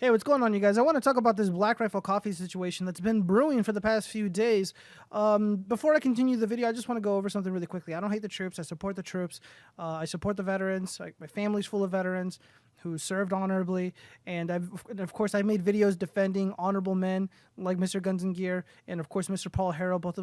Hey, what's going on, you guys? I want to talk about this Black Rifle Coffee situation that's been brewing for the past few days. Before I continue the video, I just want to go over something really quickly. I don't hate the troops. I support the troops. I support the veterans. My family's full of veterans who served honorably, and of course I made videos defending honorable men like Mr. Guns and Gear, and of course Mr. Paul Harrell, both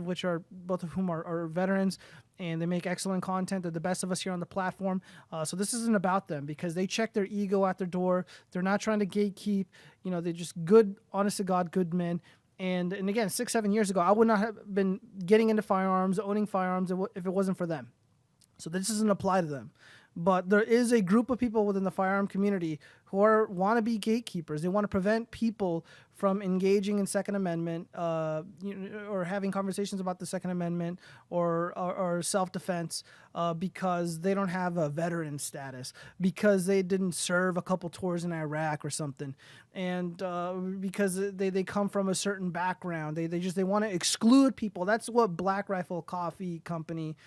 of whom are veterans, and they make excellent content. They're the best of us here on the platform. So this isn't about them because they check their ego at their door. They're not trying to gatekeep. You know, they're just good, honest to God, good men. And again, 6-7 years ago, I would not have been getting into firearms, owning firearms if it wasn't for them. So this doesn't apply to them. But there is a group of people within the firearm community who want to be gatekeepers. They want to prevent people from engaging in Second Amendment, or having conversations about the Second Amendment or self-defense because they don't have a veteran status, because they didn't serve a couple tours in Iraq or something, and because they come from a certain background. They want to exclude people. That's what Black Rifle Coffee Company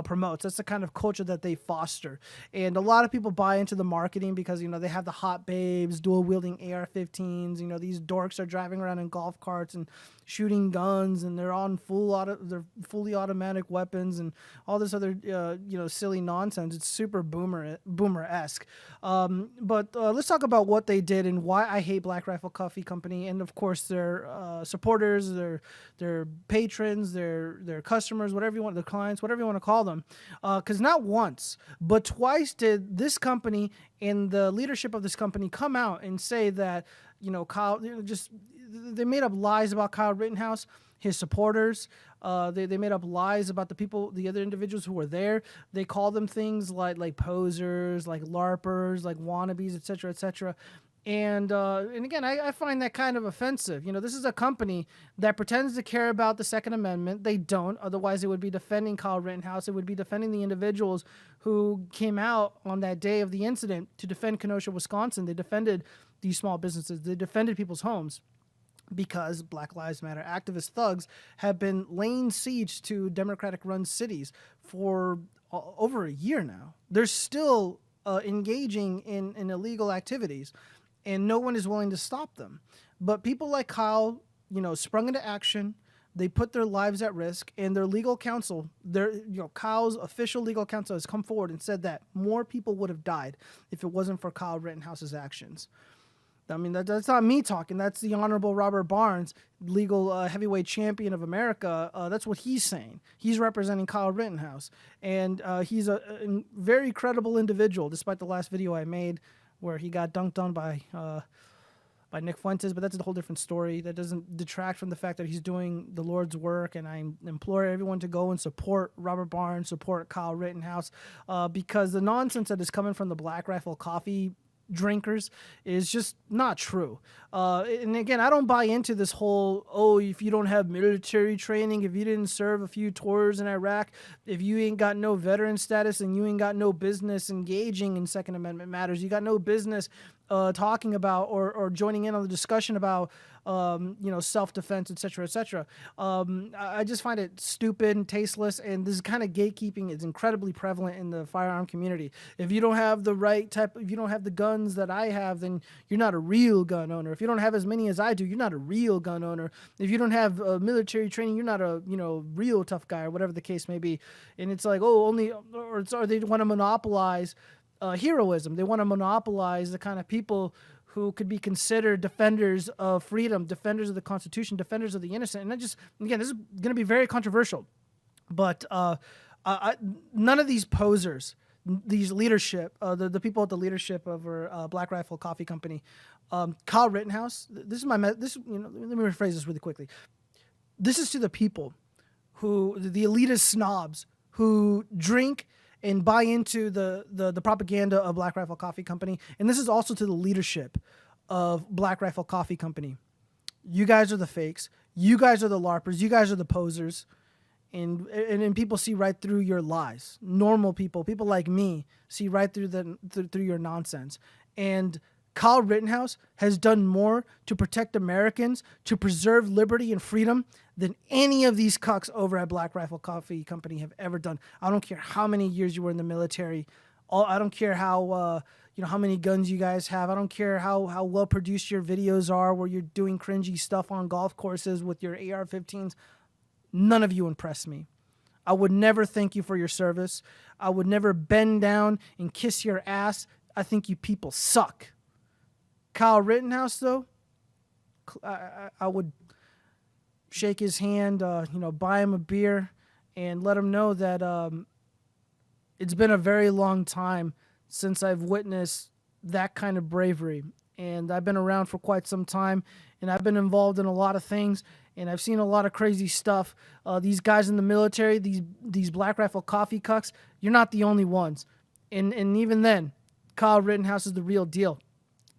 promotes. That's the kind of culture that they foster. And a lot of people buy into the marketing because, you know, they have the hot babes, dual wielding AR-15s. You know, these dorks are driving around in golf carts and shooting guns, and they're on they're fully automatic weapons and all this other, silly nonsense. It's super boomer-esque. But let's talk about what they did and why I hate Black Rifle Coffee Company. And of course, their supporters, their patrons, their customers, whatever you want, their clients, whatever you want to call them, because not once but twice did this company and the leadership of this company come out and say that, you know, Kyle, they made up lies about Kyle Rittenhouse, his supporters. They made up lies about the other individuals who were there. They called them things like posers, like LARPers, like wannabes, etc., etc. And again, I find that kind of offensive. You know, this is a company that pretends to care about the Second Amendment. They don't. Otherwise, it would be defending Kyle Rittenhouse. It would be defending the individuals who came out on that day of the incident to defend Kenosha, Wisconsin. They defended these small businesses. They defended people's homes because Black Lives Matter activist thugs have been laying siege to Democratic-run cities for over a year now. They're still engaging in illegal activities, and no one is willing to stop them. But people like Kyle, you know, sprung into action. They put their lives at risk, and their legal counsel, Kyle's official legal counsel has come forward and said that more people would have died if it wasn't for Kyle Rittenhouse's actions. I mean, that's not me talking. That's the Honorable Robert Barnes, legal heavyweight champion of America. That's what he's saying. He's representing Kyle Rittenhouse, and he's a very credible individual, despite the last video I made where he got dunked on by Nick Fuentes, but that's a whole different story. That doesn't detract from the fact that he's doing the Lord's work, and I implore everyone to go and support Robert Barnes, support Kyle Rittenhouse, because the nonsense that is coming from the Black Rifle Coffee drinkers is just not true. And again, I don't buy into this whole, if you don't have military training, if you didn't serve a few tours in Iraq, if you ain't got no veteran status, and you ain't got no business engaging in Second Amendment matters, you got no business talking about or joining in on the discussion about self-defense, etc., etc. I just find it stupid and tasteless, and this kind of gatekeeping is incredibly prevalent in the firearm community. If you don't have the right type, if you don't have the guns that I have, then you're not a real gun owner. If you don't have as many as I do, you're not a real gun owner. If you don't have military training, you're not a real tough guy, or whatever the case may be. And it's like, or they want to monopolize heroism. They want to monopolize the kind of people who could be considered defenders of freedom, defenders of the Constitution, defenders of the innocent. And this is going to be very controversial, but none of these posers, these leadership, the people at the leadership of Black Rifle Coffee Company, Kyle Rittenhouse. Let me rephrase this really quickly. This is to the people the elitist snobs who drink and buy into the propaganda of Black Rifle Coffee Company. And this is also to the leadership of Black Rifle Coffee Company. You guys are the fakes. You guys are the LARPers. You guys are the posers. And people see right through your lies. Normal people like me, see right through through your nonsense. And Kyle Rittenhouse has done more to protect Americans, to preserve liberty and freedom than any of these cucks over at Black Rifle Coffee Company have ever done. I don't care how many years you were in the military. I don't care how how many guns you guys have. I don't care how well produced your videos are, where you're doing cringy stuff on golf courses with your AR-15s. None of you impress me. I would never thank you for your service. I would never bend down and kiss your ass. I think you people suck. Kyle Rittenhouse, though, I would shake his hand, buy him a beer, and let him know that it's been a very long time since I've witnessed that kind of bravery. And I've been around for quite some time, and I've been involved in a lot of things, and I've seen a lot of crazy stuff. These guys in the military, these Black Rifle coffee cucks, you're not the only ones. And even then, Kyle Rittenhouse is the real deal.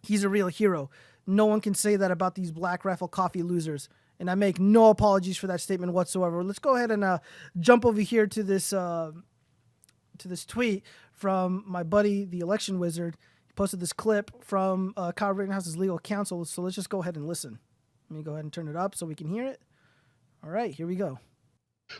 He's a real hero. No one can say that about these Black Rifle coffee losers. And I make no apologies for that statement whatsoever. Let's go ahead and jump over here to this tweet from my buddy, the election wizard. He posted this clip from Kyle Rittenhouse's legal counsel. So let's just go ahead and listen. Let me go ahead and turn it up so we can hear it. All right, here we go.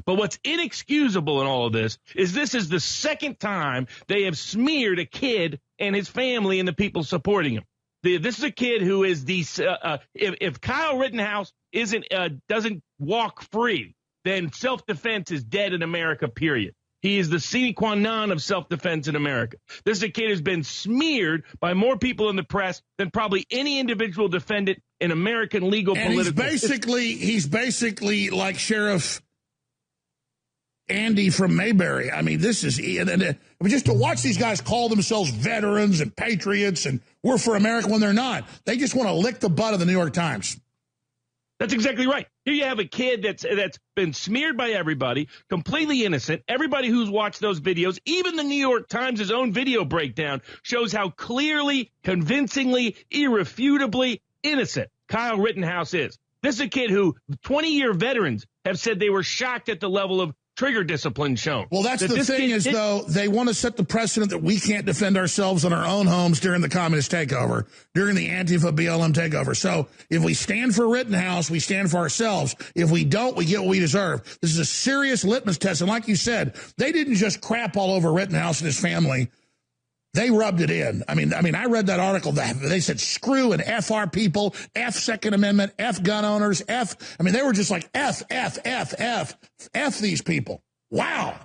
But what's inexcusable in all of this is the second time they have smeared a kid and his family and the people supporting him. This is a kid who is if Kyle Rittenhouse doesn't walk free, then self-defense is dead in America, period. He is the sine qua non of self-defense in America. This is a kid who's been smeared by more people in the press than probably any individual defendant in American legal political. He's basically like Sheriff Andy from Mayberry. I mean, this is just to watch these guys call themselves veterans and patriots and we're for America when they're not. They just want to lick the butt of the New York Times. That's exactly right. Here you have a kid that's been smeared by everybody, completely innocent. Everybody who's watched those videos, even the New York Times' own video breakdown, shows how clearly, convincingly, irrefutably innocent Kyle Rittenhouse is. This is a kid who 20-year veterans have said they were shocked at the level of trigger discipline shown. Well, that's the thing is, though, they want to set the precedent that we can't defend ourselves in our own homes during the communist takeover, during the Antifa BLM takeover. So if we stand for Rittenhouse, we stand for ourselves. If we don't, we get what we deserve. This is a serious litmus test. And like you said, they didn't just crap all over Rittenhouse and his family. They rubbed it in. I mean, I read that article that they said, screw and F our people, F Second Amendment, F gun owners, they were just like F these people. Wow.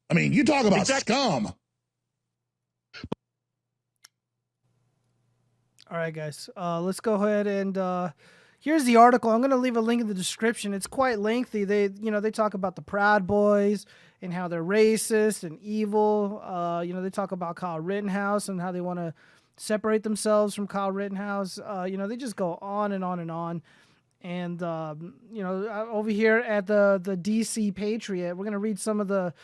I mean, you talk about scum. All right, guys, let's go ahead and here's the article. I'm going to leave a link in the description. It's quite lengthy. They talk about the Proud Boys and how they're racist and evil. They talk about Kyle Rittenhouse and how they want to separate themselves from Kyle Rittenhouse. They just go on and on and on. And, over here at the DC Patriot, we're going to read some of the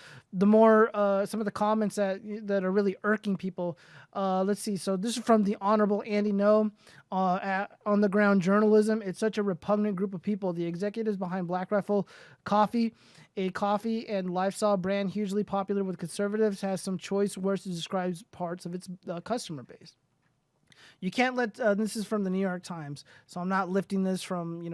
comments that are really irking people. Let's see. So this is from the Honorable Andy No on the ground journalism. It's such a repugnant group of people. The executives behind Black Rifle Coffee, a coffee and lifestyle brand hugely popular with conservatives, has some choice words to describe parts of its customer base. You can't let, this is from the New York Times, so I'm not lifting this from,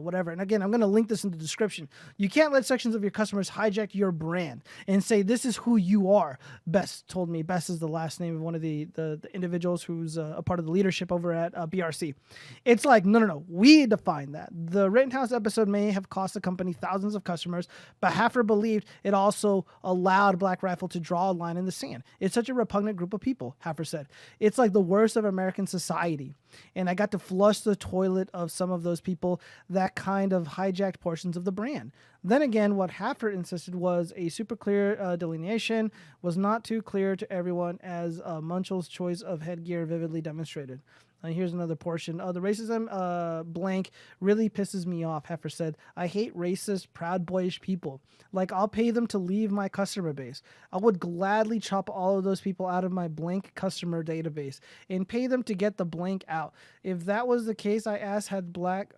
whatever. And again, I'm going to link this in the description. You can't let sections of your customers hijack your brand and say, this is who you are. Bess told me. Bess is the last name of one of the individuals who's a part of the leadership over at BRC. It's like, no. We define that. The Rittenhouse episode may have cost the company thousands of customers, but Haffer believed it also allowed Black Rifle to draw a line in the sand. It's such a repugnant group of people, Haffer said. It's like the worst of American society. And I got to flush the toilet of some of those people that kind of hijacked portions of the brand. Then again, what Haffer insisted was a super clear delineation was not too clear to everyone, as Munchell's choice of headgear vividly demonstrated. Here's another portion. The racism blank really pisses me off, Heifer said. I hate racist, proud boyish people. Like, I'll pay them to leave my customer base. I would gladly chop all of those people out of my blank customer database and pay them to get the blank out. If that was the case, I asked had Black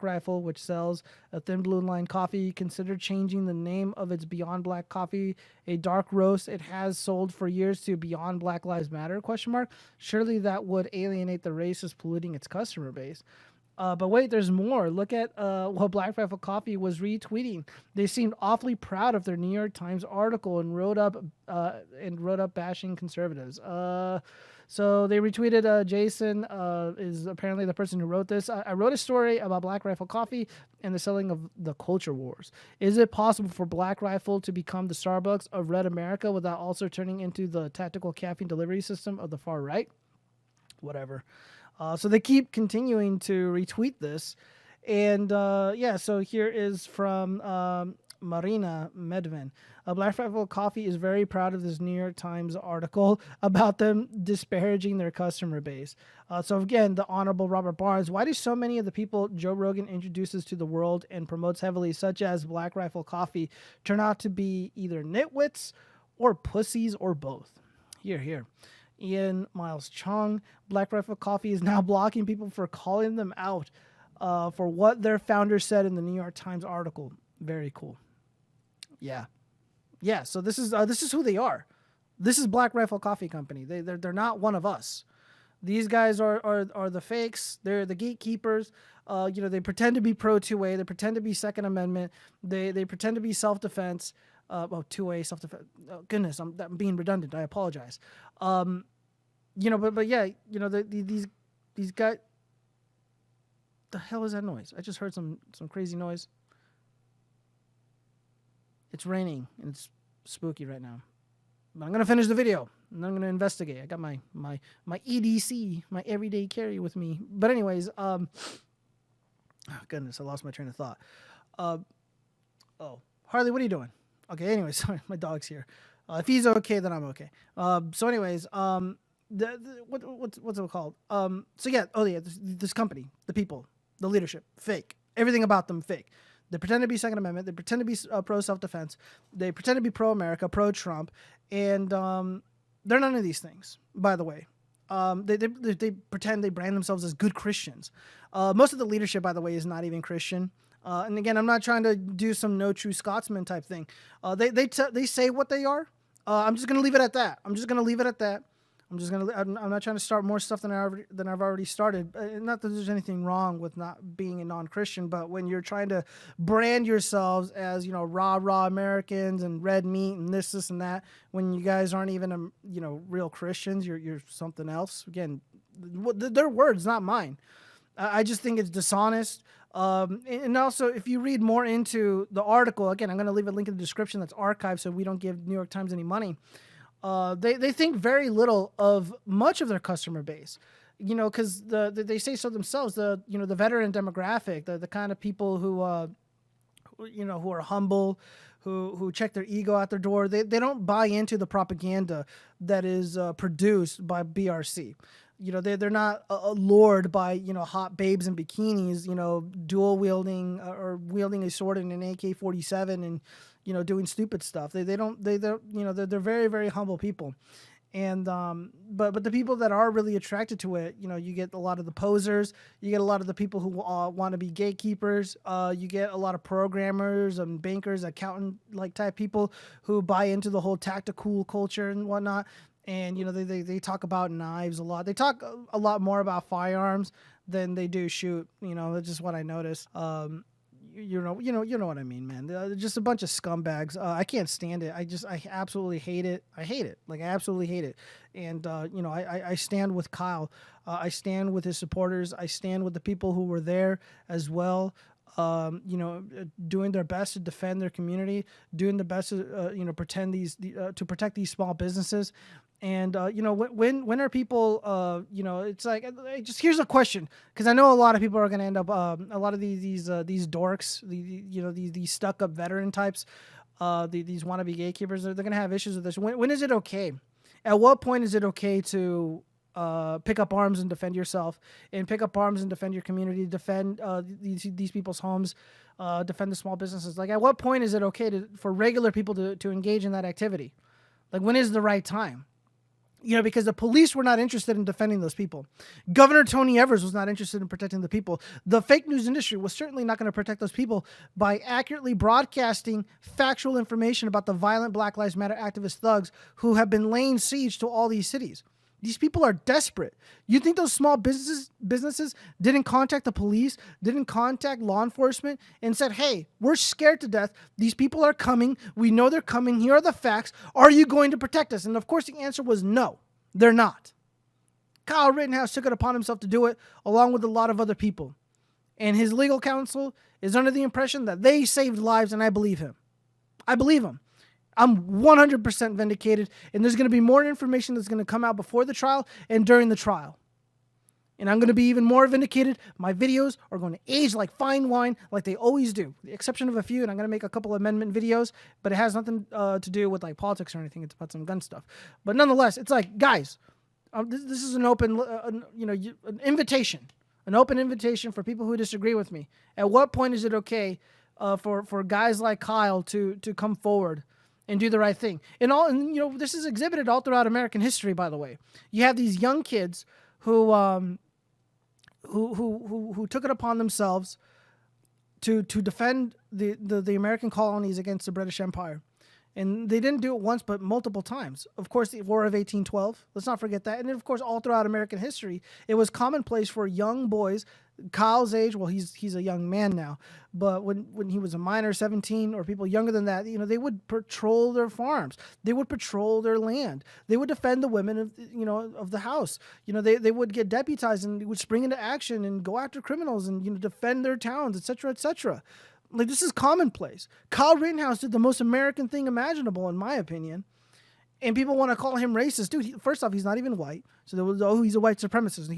Rifle, which sells a thin blue line coffee, considered changing the name of its Beyond Black coffee, a dark roast it has sold for years, to Beyond Black Lives Matter ? Surely that would alienate the racist polluting its customer base. But wait, there's more. Look at what Black Rifle Coffee was retweeting. They seemed awfully proud of their New York Times article and wrote up bashing conservatives. So they retweeted Jason is apparently the person who wrote this. I wrote a story about Black Rifle Coffee and the selling of the culture wars. Is it possible for Black Rifle to become the Starbucks of Red America without also turning into the tactical caffeine delivery system of the far right? Whatever. So they keep continuing to retweet this. And so here is from Marina Medvin. Black Rifle Coffee is very proud of this New York Times article about them disparaging their customer base. So again, the Honorable Robert Barnes, why do so many of the people Joe Rogan introduces to the world and promotes heavily, such as Black Rifle Coffee, turn out to be either nitwits or pussies or both? Here. Ian Miles Chung, Black Rifle Coffee is now blocking people for calling them out for what their founder said in the New York Times article. Very cool. Yeah. So this is who they are. This is Black Rifle Coffee Company. They're not one of us. These guys are the fakes. They're the gatekeepers. They pretend to be pro 2A. They pretend to be Second Amendment. They pretend to be self-defense. 2A self-defense. Oh, goodness, I'm being redundant. I apologize. These guys. The hell is that noise? I just heard some crazy noise. It's raining and it's spooky right now. But I'm gonna finish the video and I'm gonna investigate. I got my EDC, my everyday carry with me. But anyways, oh goodness, I lost my train of thought. Harley, what are you doing? Okay, anyways, sorry, my dog's here. If he's okay, then I'm okay. What's it called? This company, the people, the leadership, fake. Everything about them, fake. They pretend to be Second Amendment. They pretend to be pro-self-defense. They pretend to be pro-America, pro-Trump, and they're none of these things, by the way. They pretend they brand themselves as good Christians. Most of the leadership, by the way, is not even Christian. And again, I'm not trying to do some no true Scotsman type thing. They say what they are. I'm just gonna leave it at that. I'm not trying to start more stuff than I've already started. Not that there's anything wrong with not being a non-Christian, but when you're trying to brand yourselves as rah Americans and red meat and this and that, when you guys aren't even real Christians, you're something else. Again, their words, not mine. I just think it's dishonest. And also, if you read more into the article, again, I'm going to leave a link in the description that's archived so we don't give New York Times any money. They think very little of much of their customer base, because they say so themselves. The veteran demographic, the kind of people who are humble, who check their ego out their door. They don't buy into the propaganda that is produced by BRC. They're not lured by hot babes in bikinis, dual wielding or wielding a sword in an AK-47 and doing stupid stuff. They're very, very humble people. And but the people that are really attracted to it, you get a lot of the posers, you get a lot of the people who want to be gatekeepers, you get a lot of programmers and bankers, accountant like type people who buy into the whole tactical culture and whatnot. And they talk about knives a lot. They talk a lot more about firearms than they do shoot. That's just what I noticed. You know what I mean, man. They're just a bunch of scumbags. I can't stand it. I absolutely hate it. I hate it. Like, I absolutely hate it. And I stand with Kyle. I stand with his supporters. I stand with the people who were there as well. Doing their best to defend their community, doing the best to to protect these small businesses. And when are people it's like, here's a question, because I know a lot of people are going to end up a lot of these dorks, these stuck up veteran types, these wannabe gatekeepers, they're going to have issues with this. When is it okay? At what point is it okay to pick up arms and defend yourself, and pick up arms and defend your community, defend these people's homes, defend the small businesses? Like, at what point is it okay for regular people to engage in that activity? Like, when is the right time? Because the police were not interested in defending those people. Governor Tony Evers was not interested in protecting the people. The fake news industry was certainly not going to protect those people by accurately broadcasting factual information about the violent Black Lives Matter activist thugs who have been laying siege to all these cities. These people are desperate. You think those small businesses didn't contact the police, didn't contact law enforcement and said, hey, we're scared to death. These people are coming. We know they're coming. Here are the facts. Are you going to protect us? And of course, the answer was no, they're not. Kyle Rittenhouse took it upon himself to do it along with a lot of other people. And his legal counsel is under the impression that they saved lives, and I believe him. I believe him. I'm 100% vindicated, and there's going to be more information that's going to come out before the trial and during the trial. And I'm going to be even more vindicated. My videos are going to age like fine wine, like they always do, with the exception of a few, and I'm going to make a couple amendment videos, but it has nothing to do with like politics or anything. It's about some gun stuff. But nonetheless, it's like, guys, this is an open, an invitation, an open invitation for people who disagree with me. At what point is it okay for guys like Kyle to come forward and do the right thing? And this is exhibited all throughout American history, by the way. You have these young kids who took it upon themselves to defend the American colonies against the British Empire. And they didn't do it once, but multiple times. Of course, the War of 1812. Let's not forget that. And then, of course, all throughout American history, it was commonplace for young boys, Kyle's age. Well, he's a young man now, but when he was a minor, 17, or people younger than that, they would patrol their farms. They would patrol their land. They would defend the women of the house. They would get deputized and would spring into action and go after criminals and defend their towns, etc., etc. Like, this is commonplace. Kyle Rittenhouse did the most American thing imaginable, in my opinion. And people want to call him racist. Dude, first off, he's not even white. So there was, he's a white supremacist.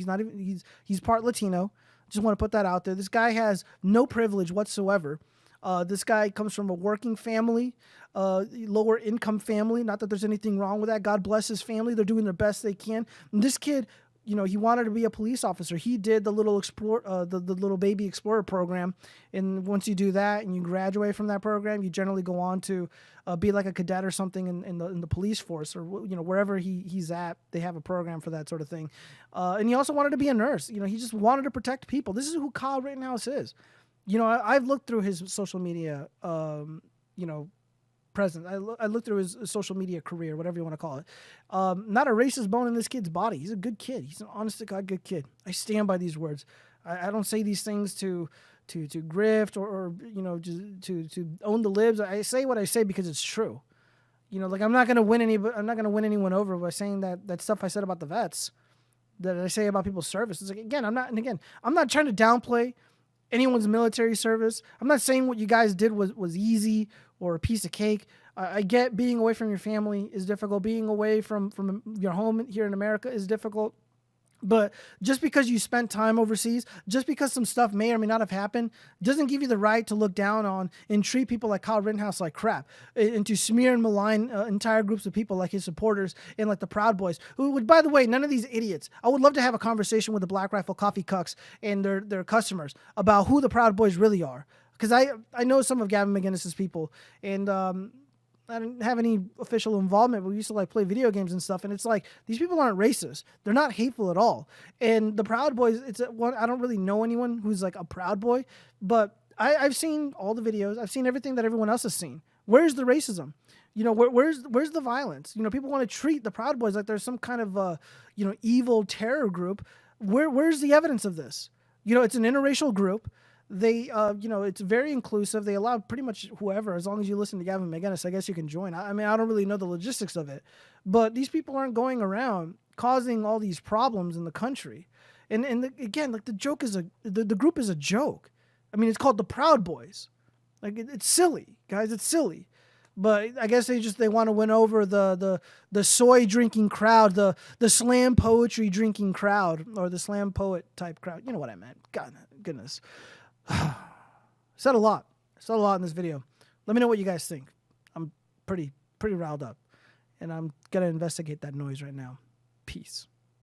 He's part Latino. Just want to put that out there. This guy has no privilege whatsoever. This guy comes from a working family, lower income family. Not that there's anything wrong with that. God bless his family. They're doing their best they can. And this kid, he wanted to be a police officer. He did the little the little baby explorer program, and once you do that and you graduate from that program, you generally go on to be like a cadet or something in the police force, or wherever he's at. They have a program for that sort of thing. And he also wanted to be a nurse. He just wanted to protect people. This is who Kyle Rittenhouse is. I've looked through his social media, presence. I looked through his social media career, whatever you want to call it. Not a racist bone in this kid's body. He's a good kid. He's an honest to God good kid. I stand by these words. I don't say these things to grift or just to own the libs. I say what I say because it's true. I'm not gonna win anyone over by saying that stuff I said about the vets, that I say about people's service. It's like, I'm not trying to downplay anyone's military service. I'm not saying what you guys did was easy or a piece of cake. I get being away from your family is difficult. Being away from your home here in America is difficult. But just because you spent time overseas, just because some stuff may or may not have happened, doesn't give you the right to look down on and treat people like Kyle Rittenhouse like crap, and to smear and malign entire groups of people like his supporters and like the Proud Boys, who would, by the way, none of these idiots. I would love to have a conversation with the Black Rifle Coffee Cucks and their customers about who the Proud Boys really are. Because I know some of Gavin McInnes's people, and I didn't have any official involvement, but we used to play video games and stuff. And it's like, these people aren't racist. They're not hateful at all. And the Proud Boys, I don't really know anyone who's like a Proud Boy, but I've seen all the videos. I've seen everything that everyone else has seen. Where's the racism? Where's the violence? People want to treat the Proud Boys like there's some kind of evil terror group. Where's the evidence of this? It's an interracial group. They, it's very inclusive. They allow pretty much whoever, as long as you listen to Gavin McInnes, I guess you can join. I mean, I don't really know the logistics of it, but these people aren't going around causing all these problems in the country. And again, the joke is the group is a joke. I mean, it's called the Proud Boys. It's silly, guys. It's silly. But I guess they want to win over the soy drinking crowd, the slam poetry drinking crowd, or the slam poet type crowd. You know what I meant. God, goodness. Said a lot in this video. Let me know what you guys think. I'm pretty riled up, and I'm gonna investigate that noise right now. Peace.